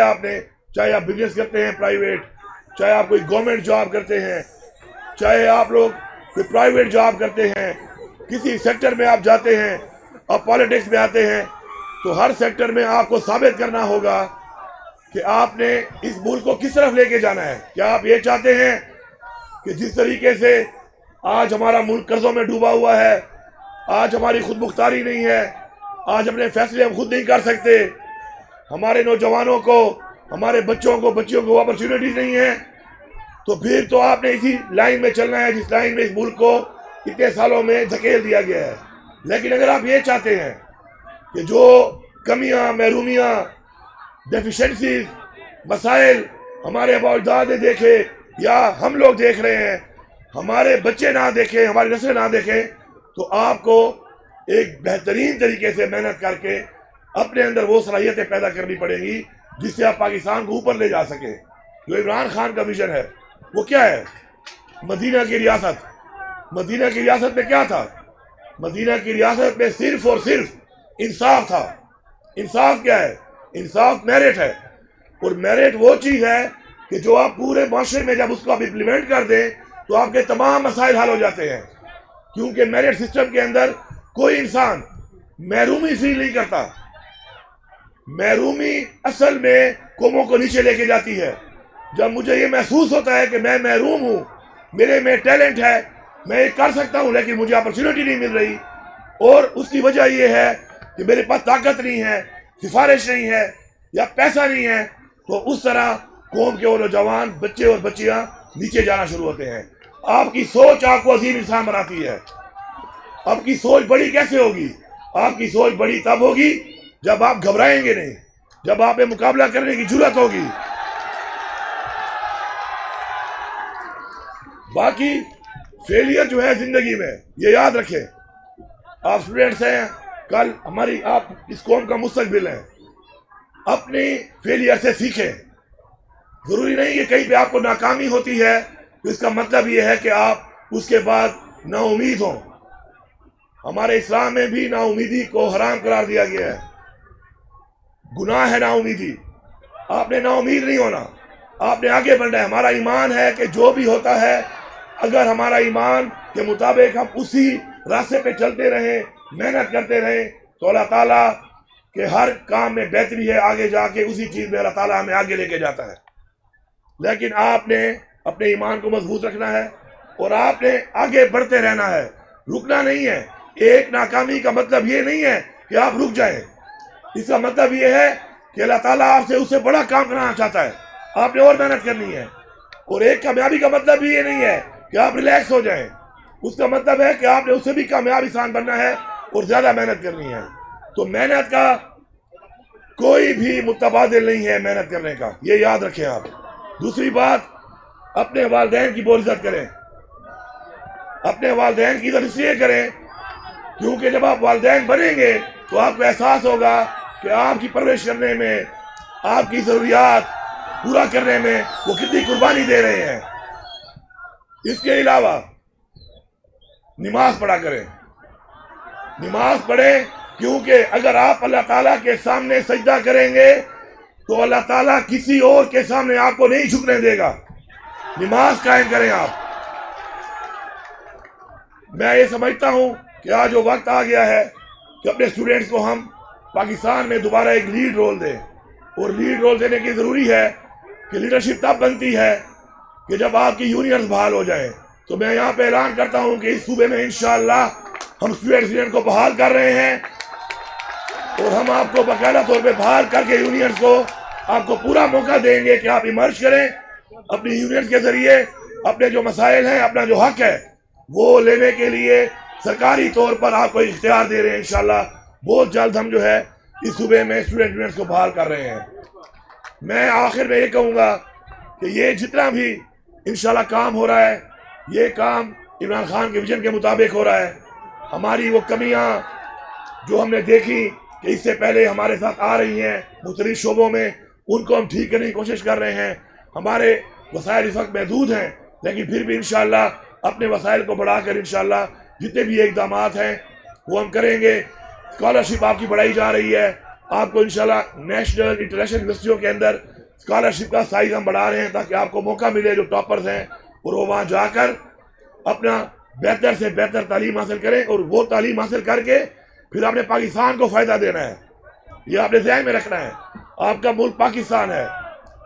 آپ نے، چاہے آپ بزنس کرتے ہیں پرائیویٹ، چاہے آپ کوئی گورنمنٹ جاب کرتے ہیں، چاہے آپ لوگ کوئی پرائیویٹ جاب کرتے ہیں، کسی سیکٹر میں آپ جاتے ہیں، آپ پالیٹکس میں آتے ہیں، تو ہر سیکٹر میں آپ کو ثابت کرنا ہوگا کہ آپ نے اس ملک کو کس طرف لے کے جانا ہے۔ کیا آپ یہ چاہتے ہیں کہ جس طریقے سے آج ہمارا ملک قرضوں میں ڈوبا ہوا ہے، آج ہماری خود مختاری نہیں ہے، آج اپنے فیصلے ہم خود نہیں کر سکتے، ہمارے نوجوانوں کو، ہمارے بچوں کو اپرچونٹیز نہیں ہیں، تو پھر تو آپ نے اسی لائن میں چلنا ہے جس لائن میں اس ملک کو اتنے سالوں میں دھکیل دیا گیا ہے۔ لیکن اگر آپ یہ چاہتے ہیں کہ جو کمیاں، محرومیاں، ڈیفیشنسیز، مسائل ہمارے ابا اجداد نے دیکھے یا ہم لوگ دیکھ رہے ہیں، ہمارے بچے نہ دیکھیں، ہماری نسلیں نہ دیکھیں، تو آپ کو ایک بہترین طریقے سے محنت کر کے اپنے اندر وہ صلاحیتیں پیدا کرنی پڑیں گی جس سے آپ پاکستان کو اوپر لے جا سکیں۔ جو عمران خان کا ویژن ہے وہ کیا ہے؟ مدینہ کی ریاست۔ مدینہ کی ریاست میں کیا تھا؟ مدینہ کی ریاست میں صرف اور صرف انصاف تھا۔ انصاف کیا ہے؟ انصاف میرٹ ہے، اور میرٹ وہ چیز ہے کہ جو آپ پورے معاشرے میں جب اس کو آپ امپلیمنٹ کر دیں تو آپ کے تمام مسائل حل ہو جاتے ہیں، کیونکہ میرٹ سسٹم کے اندر کوئی انسان محرومی فیل نہیں کرتا۔ محرومی اصل میں قوموں کو نیچے لے کے جاتی ہے۔ جب مجھے یہ محسوس ہوتا ہے کہ میں محروم ہوں، میرے میں ٹیلنٹ ہے، میں یہ کر سکتا ہوں لیکن مجھے اپرچونٹی نہیں مل رہی، اور اس کی وجہ یہ ہے کہ میرے پاس طاقت نہیں ہے، سفارش نہیں ہے یا پیسہ نہیں ہے، تو اس طرح قوم کے وہ نوجوان بچے اور بچیاں نیچے جانا شروع ہوتے ہیں۔ آپ کی سوچ آپ کو عظیم انسان بناتی ہے۔ آپ کی سوچ بڑی کیسے ہوگی؟ آپ کی سوچ بڑی تب ہوگی جب آپ گھبرائیں گے نہیں، جب آپ میں مقابلہ کرنے کی جرات ہوگی۔ باقی فیلئر جو ہے زندگی میں، یہ یاد رکھیں، آپ اسٹوڈنٹس ہیں، کل ہماری آپ اس قوم کا مستقبل ہے، اپنی فیلئر سے سیکھیں۔ ضروری نہیں کہ کہیں پہ آپ کو ناکامی ہوتی ہے تو اس کا مطلب یہ ہے کہ آپ اس کے بعد نا امید ہوں۔ ہمارے اسلام میں بھی نا امیدی کو حرام قرار دیا گیا ہے، گناہ ہے نا امیدی۔ آپ نے نا امید نہیں ہونا، آپ نے آگے بڑھنا ہے۔ ہمارا ایمان ہے کہ جو بھی ہوتا ہے، اگر ہمارا ایمان کے مطابق ہم اسی راستے پہ چلتے رہیں، محنت کرتے رہیں، تو اللہ تعالیٰ کہ ہر کام میں بہتری ہے، آگے جا کے اسی چیز میں اللہ تعالیٰ ہمیں آگے لے کے جاتا ہے۔ لیکن آپ نے اپنے ایمان کو مضبوط رکھنا ہے اور آپ نے آگے بڑھتے رہنا ہے، رکنا نہیں ہے۔ ایک ناکامی کا مطلب یہ نہیں ہے کہ آپ رک جائیں، اس کا مطلب یہ ہے کہ اللہ تعالیٰ آپ سے اس سے بڑا کام کرانا چاہتا ہے، آپ نے اور محنت کرنی ہے۔ اور ایک کامیابی کا مطلب بھی یہ نہیں ہے کہ آپ ریلیکس ہو جائیں، اس کا مطلب ہے کہ آپ نے اس سے بھی کامیاب انسان بننا ہے اور زیادہ محنت کرنی ہے۔ تو محنت کا کوئی بھی متبادل نہیں ہے محنت کرنے کا، یہ یاد رکھیں آپ۔ دوسری بات، اپنے والدین کی بہت عزت کریں۔ اپنے والدین کی عزت اس لیے کریں کیونکہ جب آپ والدین بنیں گے تو آپ کو احساس ہوگا کہ آپ کی پرورش کرنے میں، آپ کی ضروریات پورا کرنے میں وہ کتنی قربانی دے رہے ہیں۔ اس کے علاوہ نماز پڑھا کریں، نماز پڑھیں، کیونکہ اگر آپ اللہ تعالیٰ کے سامنے سجدہ کریں گے تو اللہ تعالیٰ کسی اور کے سامنے آپ کو نہیں جھکنے دے گا۔ نماز قائم کریں آپ۔ میں یہ سمجھتا ہوں کہ آج وہ وقت آ گیا ہے کہ اپنے اسٹوڈنٹس کو ہم پاکستان میں دوبارہ ایک لیڈ رول دیں، اور لیڈ رول دینے کی ضروری ہے کہ لیڈرشپ تب بنتی ہے کہ جب آپ کی یونینز بحال ہو جائیں۔ تو میں یہاں پہ اعلان کرتا ہوں کہ اس صوبے میں انشاءاللہ ہم اسٹوڈنٹ کو بحال کر رہے ہیں، اور ہم آپ کو باقاعدہ طور پہ بحال کر کے یونینز کو آپ کو پورا موقع دیں گے کہ آپ ایمرج کریں، اپنی یونینز کے ذریعے اپنے جو مسائل ہیں، اپنا جو حق ہے وہ لینے کے لیے سرکاری طور پر آپ کو اختیار دے رہے ہیں۔ انشاءاللہ بہت جلد ہم جو ہے اس صوبے میں اسٹوڈنٹس کو بحال کر رہے ہیں۔ میں آخر میں یہ کہوں گا کہ یہ جتنا بھی انشاءاللہ کام ہو رہا ہے، یہ کام عمران خان کے ویژن کے مطابق ہو رہا ہے۔ ہماری وہ کمیاں جو ہم نے دیکھی کہ اس سے پہلے ہمارے ساتھ آ رہی ہیں مختلف شعبوں میں، ان کو ہم ٹھیک کرنے کی کوشش کر رہے ہیں۔ ہمارے وسائل اس وقت محدود ہیں، لیکن پھر بھی انشاءاللہ اپنے وسائل کو بڑھا کر انشاءاللہ جتنے بھی اقدامات ہیں وہ ہم کریں گے۔ اسکالرشپ آپ کی بڑھائی جا رہی ہے، آپ کو انشاءاللہ نیشنل انٹرنیشنل یونیورسٹیوں کے اندر اسکالرشپ کا سائز ہم بڑھا رہے ہیں تاکہ آپ کو موقع ملے جو ٹاپرز ہیں اور وہ وہاں جا کر اپنا بہتر سے بہتر تعلیم حاصل کریں اور وہ تعلیم حاصل کر کے پھر آپ نے پاکستان کو فائدہ دینا ہے. یہ آپ نے ذہن میں رکھنا ہے. آپ کا ملک پاکستان ہے,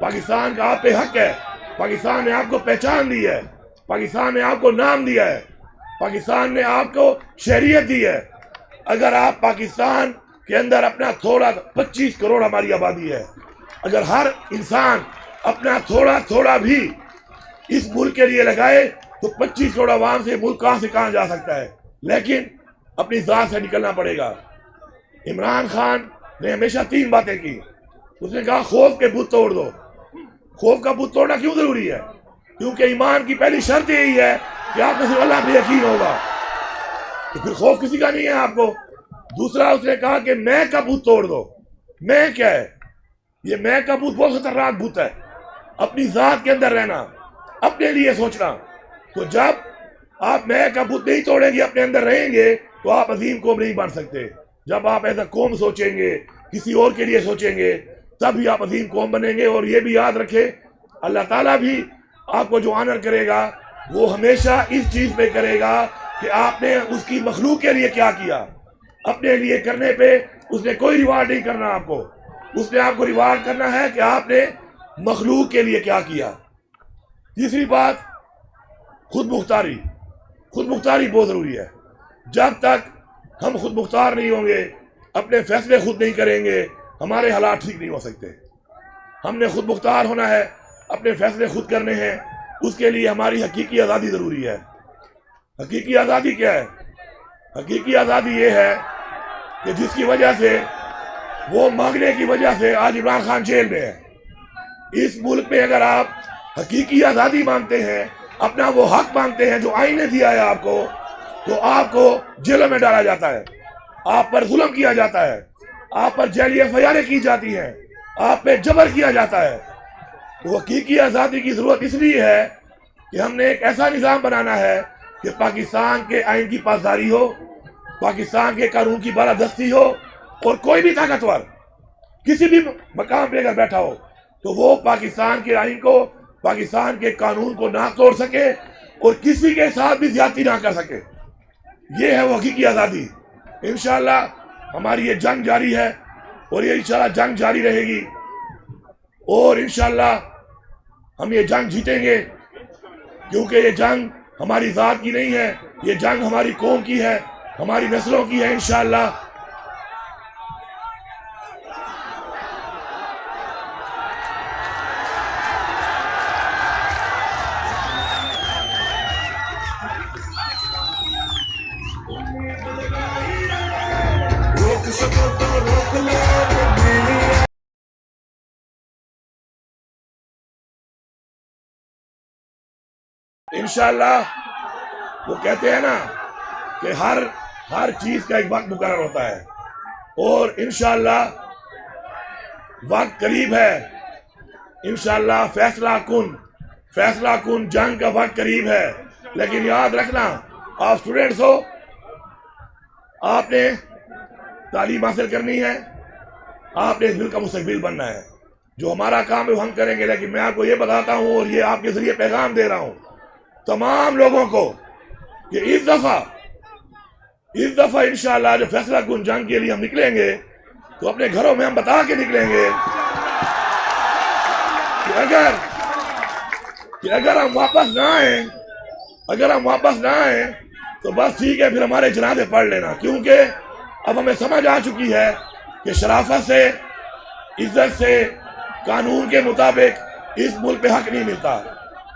پاکستان کا آپ پہ حق ہے, پاکستان نے آپ کو پہچان دی ہے, پاکستان نے آپ کو نام دیا ہے, پاکستان نے آپ کو شہریت دی ہے. اگر آپ پاکستان کے اندر اپنا تھوڑا 25 کروڑ ہماری آبادی ہے, اگر ہر انسان اپنا تھوڑا تھوڑا بھی اس ملک کے لیے لگائے تو 25 کروڑ عوام سے ملک کہاں سے کہاں جا سکتا ہے. لیکن اپنی ذات سے نکلنا پڑے گا. عمران خان نے ہمیشہ 3 باتیں کی. اس نے کہا خوف کے بت توڑ دو. خوف کا بت توڑنا کیوں ضروری ہے؟ کیونکہ ایمان کی پہلی شرط یہی ہے کہ آپ کو صرف اللہ پہ یقین ہوگا, تو پھر خوف کسی کا نہیں ہے آپ کو. دوسرا اس نے کہا کہ میں کا بت توڑ دو. میں کیا ہے؟ یہ میں کا بت بہت خطرناک بت ہے. اپنی ذات کے اندر رہنا, اپنے لیے سوچنا. تو جب آپ میں کا بت نہیں توڑیں گے, اپنے اندر رہیں گے, تو آپ عظیم قوم نہیں بن سکتے. جب آپ ایسا قوم سوچیں گے, کسی اور کے لیے سوچیں گے, تب ہی آپ عظیم قوم بنیں گے. اور یہ بھی یاد رکھیں, اللہ تعالیٰ بھی آپ کو جو آنر کرے گا وہ ہمیشہ اس چیز پہ کرے گا کہ آپ نے اس کی مخلوق کے لیے کیا کیا. اپنے لیے کرنے پہ اس نے کوئی ریوارڈ نہیں کرنا آپ کو. اس نے آپ کو ریوارڈ کرنا ہے کہ آپ نے مخلوق کے لیے کیا کیا. تیسری بات, خود مختاری. خود مختاری بہت ضروری ہے. جب تک ہم خود مختار نہیں ہوں گے, اپنے فیصلے خود نہیں کریں گے, ہمارے حالات ٹھیک نہیں ہو سکتے. ہم نے خود مختار ہونا ہے, اپنے فیصلے خود کرنے ہیں. اس کے لیے ہماری حقیقی آزادی ضروری ہے. حقیقی آزادی کیا ہے؟ حقیقی آزادی یہ ہے کہ جس کی وجہ سے, وہ مانگنے کی وجہ سے آج عمران خان جیل میں ہے. اس ملک میں اگر آپ حقیقی آزادی مانگتے ہیں, اپنا وہ حق مانگتے ہیں جو آئین نے دیا ہے آپ کو, تو آپ کو جیلوں میں ڈالا جاتا ہے, آپ پر ظلم کیا جاتا ہے, آپ پر جیلی FIR کی جاتی ہیں, آپ پہ جبر کیا جاتا ہے. تو حقیقی آزادی کی ضرورت اس لیے ہے کہ ہم نے ایک ایسا نظام بنانا ہے کہ پاکستان کے آئین کی پاسداری ہو, پاکستان کے قانون کی بالادستی ہو, اور کوئی بھی طاقتور کسی بھی مقام پہ اگر بیٹھا ہو تو وہ پاکستان کے آئین کو, پاکستان کے قانون کو نہ توڑ سکے اور کسی کے ساتھ بھی زیادتی نہ کر سکے. یہ ہے وہ حقیقی آزادی. انشاءاللہ ہماری یہ جنگ جاری ہے, اور یہ انشاءاللہ جنگ جاری رہے گی, اور انشاءاللہ ہم یہ جنگ جیتیں گے. کیونکہ یہ جنگ ہماری ذات کی نہیں ہے, یہ جنگ ہماری قوم کی ہے, ہماری نسلوں کی ہے. انشاءاللہ انشاءاللہ وہ کہتے ہیں نا کہ ہر چیز کا ایک وقت مقرر ہوتا ہے, اور انشاءاللہ وقت قریب ہے. انشاءاللہ فیصلہ کن جنگ کا وقت قریب ہے. لیکن یاد رکھنا, آپ اسٹوڈنٹس ہو, آپ نے تعلیم حاصل کرنی ہے, آپ نے اس ملک کا مستقبل بننا ہے. جو ہمارا کام ہے وہ ہم کریں گے. لیکن میں آپ کو یہ بتاتا ہوں, اور یہ آپ کے ذریعے پیغام دے رہا ہوں تمام لوگوں کو, کہ اس دفعہ انشاءاللہ جو فیصلہ کن جنگ کے لیے ہم نکلیں گے, تو اپنے گھروں میں ہم بتا کے نکلیں گے کہ اگر ہم واپس نہ آئیں تو بس ٹھیک ہے, پھر ہمارے جنازے پڑھ لینا. کیونکہ اب ہمیں سمجھ آ چکی ہے کہ شرافت سے, عزت سے, قانون کے مطابق اس ملک پہ حق نہیں ملتا.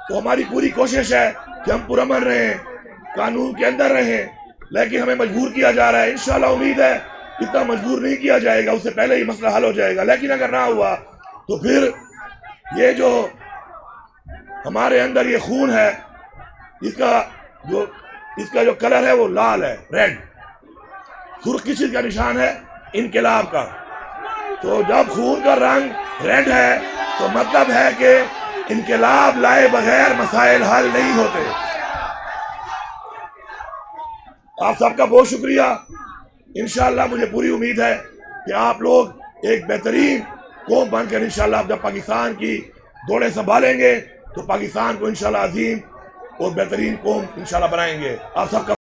تو ہماری پوری کوشش ہے کہ ہم پرامن رہیں, قانون کے اندر رہیں. لیکن ہمیں مجبور کیا جا رہا ہے. انشاءاللہ امید ہے اتنا مجبور نہیں کیا جائے گا, اس سے پہلے ہی مسئلہ حل ہو جائے گا. لیکن اگر نہ ہوا تو پھر یہ جو ہمارے اندر یہ خون ہے, اس کا جو کلر ہے وہ لال ہے, ریڈ. سرخ کس چیز کا نشان ہے؟ انقلاب کا. تو جب خون کا رنگ ریڈ ہے تو مطلب ہے کہ انقلاب لائے بغیر مسائل حل نہیں ہوتے. آپ سب کا بہت شکریہ. انشاءاللہ مجھے پوری امید ہے کہ آپ لوگ ایک بہترین قوم بن کر انشاءاللہ جب پاکستان کی دوڑیں سنبھالیں گے تو پاکستان کو انشاءاللہ عظیم اور بہترین قوم انشاءاللہ بنائیں گے. آپ سب کا